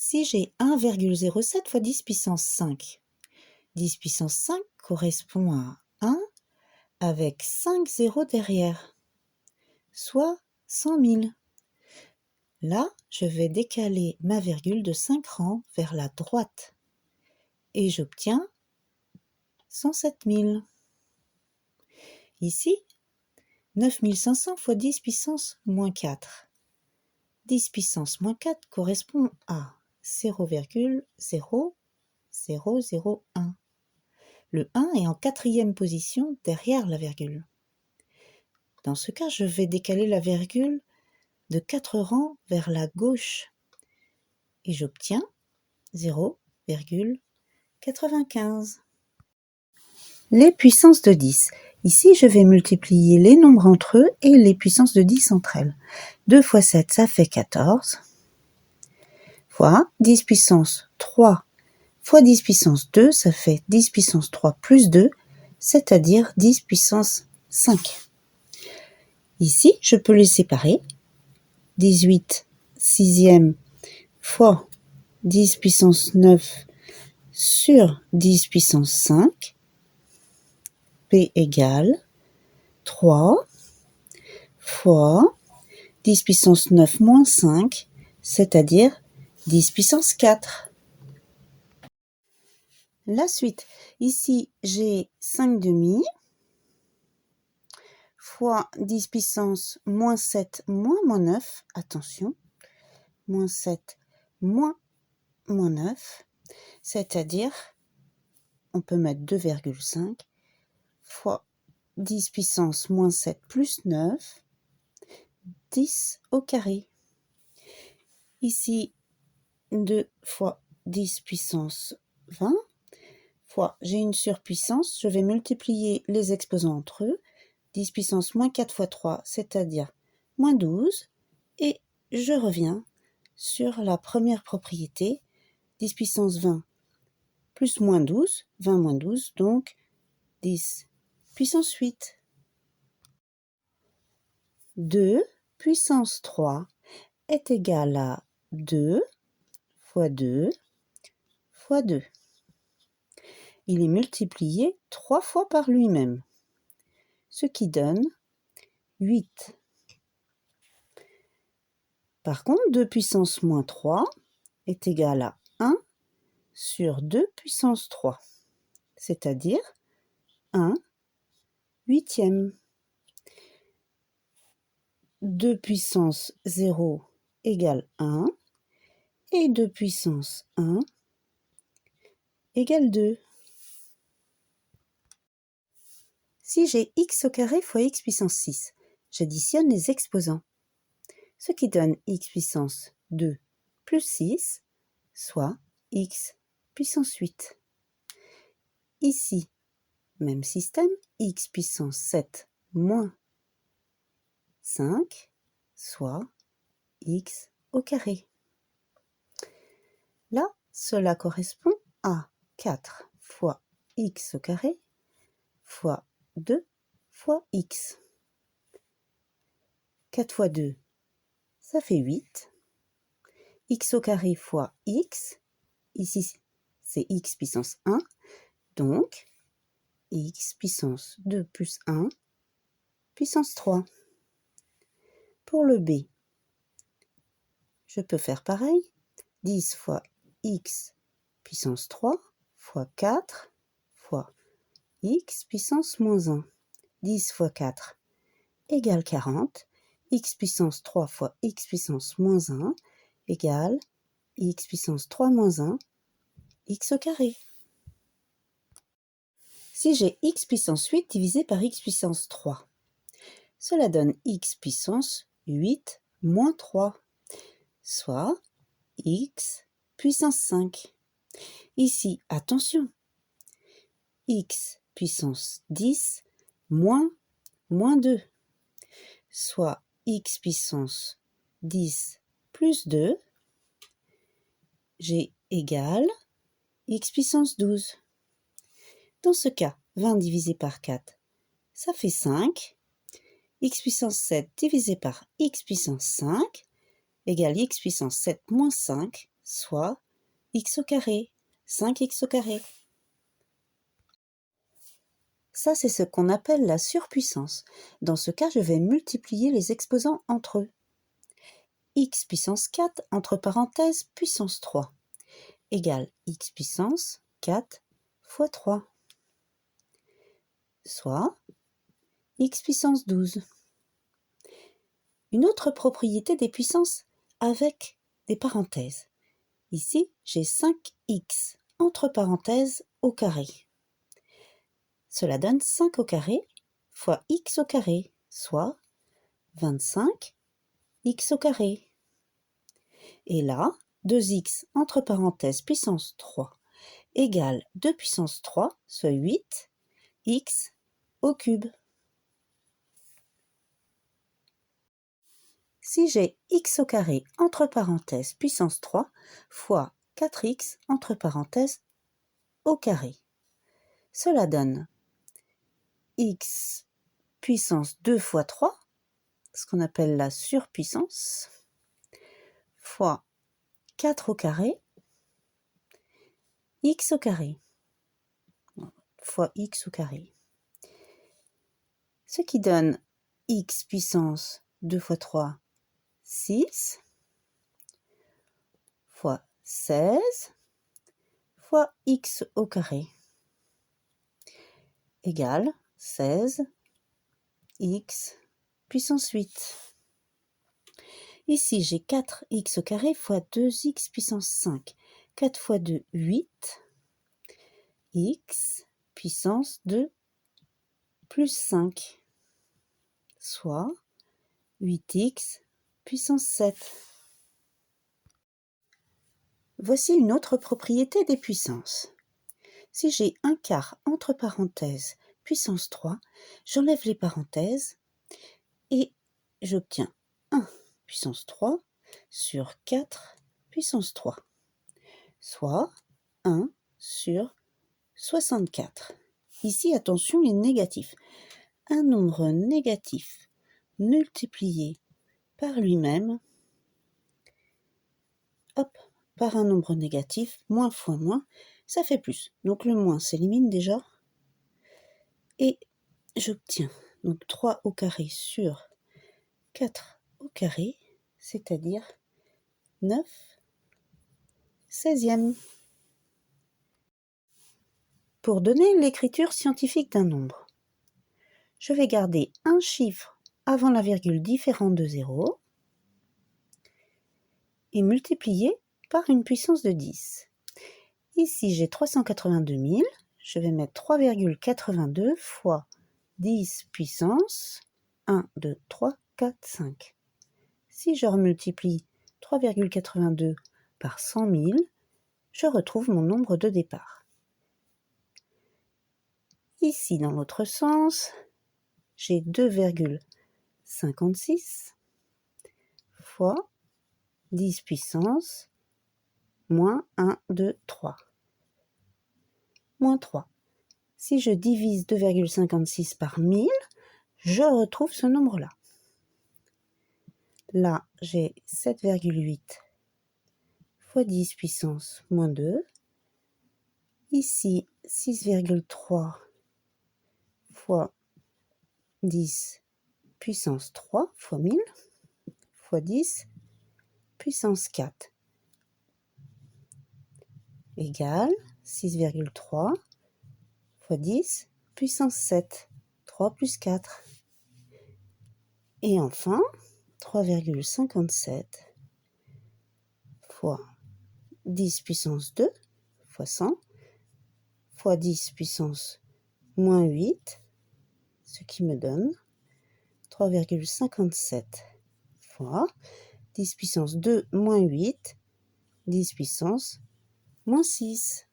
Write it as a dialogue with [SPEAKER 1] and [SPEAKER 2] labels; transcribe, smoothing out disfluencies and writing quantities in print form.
[SPEAKER 1] Si j'ai 1,07 fois 10 puissance 5, 10 puissance 5 correspond à 1 avec 5 zéros derrière, soit 100 000. Là, je vais décaler ma virgule de 5 rangs vers la droite et j'obtiens 107 000. Ici, 9500 fois 10 puissance moins 4. 10 puissance moins 4 correspond à 0,0001. Le 1 est en quatrième position derrière la virgule. Dans ce cas, je vais décaler la virgule de 4 rangs vers la gauche et j'obtiens 0,95. Les puissances de 10. Ici, je vais multiplier les nombres entre eux et les puissances de 10 entre elles. 2 fois 7, ça fait 14. Fois 10 puissance 3 fois 10 puissance 2, ça fait 10 puissance 3 plus 2, c'est-à-dire 10 puissance 5. Ici, je peux les séparer. 18 sixième fois 10 puissance 9 sur 10 puissance 5. P égale 3 fois 10 puissance 9 moins 5, c'est-à-dire 10 puissance 4. La suite, ici j'ai 5 demi fois 10 puissance moins 7 moins 9, attention, moins 7 moins 9, c'est-à-dire, on peut mettre 2,5 fois 10 puissance moins 7 plus 9, 10 au carré. Ici, 2 fois 10 puissance 20, fois, j'ai une surpuissance, je vais multiplier les exposants entre eux, 10 puissance moins 4 fois 3, c'est-à-dire moins 12, et je reviens sur la première propriété, 10 puissance 20 plus moins 12, 20 moins 12, donc 10 puissance 8. 2 puissance 3 est égal à 2 fois 2 fois 2. Il est multiplié 3 fois par lui-même, ce qui donne 8. Par contre, 2 puissance moins 3 est égal à 1 sur 2 puissance 3, c'est-à-dire 1 huitième. 2 puissance 0 égale 1 et 2 puissance 1 égale 2. Si j'ai x au carré fois x puissance 6, j'additionne les exposants, ce qui donne x puissance 2 plus 6, soit x puissance 8. Ici, même système, x puissance 7 moins 5, soit x au carré. Là, cela correspond à 4 fois x au carré fois 2 fois x. 4 fois 2, ça fait 8. X au carré fois x, ici c'est x puissance 1, donc x puissance 2 plus 1 puissance 3. Pour le b, je peux faire pareil. 10 fois x puissance 3 fois 4 fois x puissance moins 1. 10 fois 4 égale 40. X puissance 3 fois x puissance moins 1 égale x puissance 3 moins 1, x au carré. Si j'ai x puissance 8 divisé par x puissance 3, cela donne x puissance 8 moins 3, soit x puissance 5. Ici, attention, x puissance 10 moins 2, soit x puissance 10 plus 2, j'ai égal x puissance 12. Dans ce cas, 20 divisé par 4, ça fait 5. X puissance 7 divisé par x puissance 5 égale x puissance 7 moins 5, soit x au carré, 5x au carré. Ça, c'est ce qu'on appelle la surpuissance. Dans ce cas, je vais multiplier les exposants entre eux. X puissance 4, entre parenthèses, puissance 3, égale x puissance 4 fois 3, soit x puissance 12. Une autre propriété des puissances avec des parenthèses. Ici, j'ai 5x, entre parenthèses, au carré. Cela donne 5 au carré fois x au carré, soit 25 x au carré. Et là, 2x entre parenthèses puissance 3 égale 2 puissance 3, soit 8, x au cube. Si j'ai x au carré entre parenthèses puissance 3 fois 4x entre parenthèses au carré, cela donne x puissance 2 fois 3, ce qu'on appelle la surpuissance, fois 4 au carré, x au carré, fois x au carré. Ce qui donne x puissance 2 fois 3, 6, fois 16, fois x au carré, égale 16 x puissance 8. Ici, j'ai 4x au carré fois 2x puissance 5. 4 fois 2, 8. X puissance 2 plus 5, soit 8x puissance 7. Voici une autre propriété des puissances. Si j'ai un quart entre parenthèses puissance 3, j'enlève les parenthèses et j'obtiens 1 puissance 3 sur 4 puissance 3, soit 1 sur 64. Ici, attention, les négatifs. Un nombre négatif multiplié par lui-même, hop, par un nombre négatif, moins fois moins, ça fait plus. Donc le moins s'élimine déjà. Et j'obtiens donc 3 au carré sur 4 au carré, c'est-à-dire 9 16e. Pour donner l'écriture scientifique d'un nombre, je vais garder un chiffre avant la virgule différente de 0 et multiplier par une puissance de 10. Ici, j'ai 382 000. Je vais mettre 3,82 fois 10 puissance 1, 2, 3, 4, 5. Si je remultiplie 3,82 par 100 000, je retrouve mon nombre de départ. Ici, dans l'autre sens, j'ai 2,56 fois 10 puissance moins 1, 2, 3. Moins 3. Si je divise 2,56 par 1000, je retrouve ce nombre-là. Là, j'ai 7,8 fois 10 puissance moins 2. Ici, 6,3 fois 10 puissance 3 fois 1000 fois 10 puissance 4 égale 6,3 fois 10 puissance 7, 3 plus 4. Et enfin, 3,57 fois 10 puissance 2 fois 100 fois 10 puissance moins 8, ce qui me donne 3,57 fois 10 puissance 2 moins 8, 10 puissance moins 6.